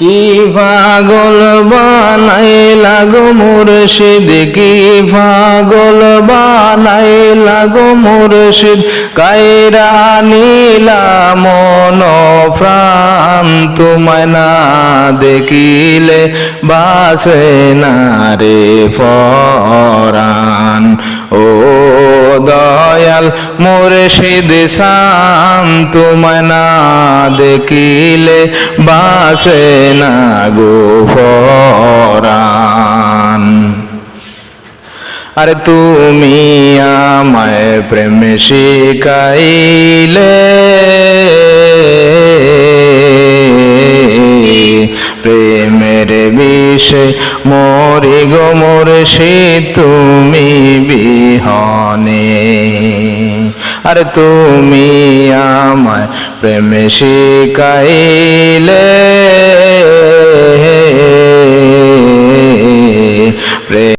কি পাগল বানাইলা গো মুর্শিদ, কি পাগল বানাইলা গো মুর্শিদ, কায়রা নীলা মন প্রাণ, তোমায় না দেখিলে বাসে না রে পরাণ। ও দয়াল মুর্শিদ শান, তোমায় না দেখিলে বাসে না গো পরাণ। আরে তুমি আমায় প্রেম শিখাইলে, প্রেমের বিষে মরি গো মুর্শিদ তুমি বিহনে। আরে তুমি আমায় প্রেম শিখাইলে,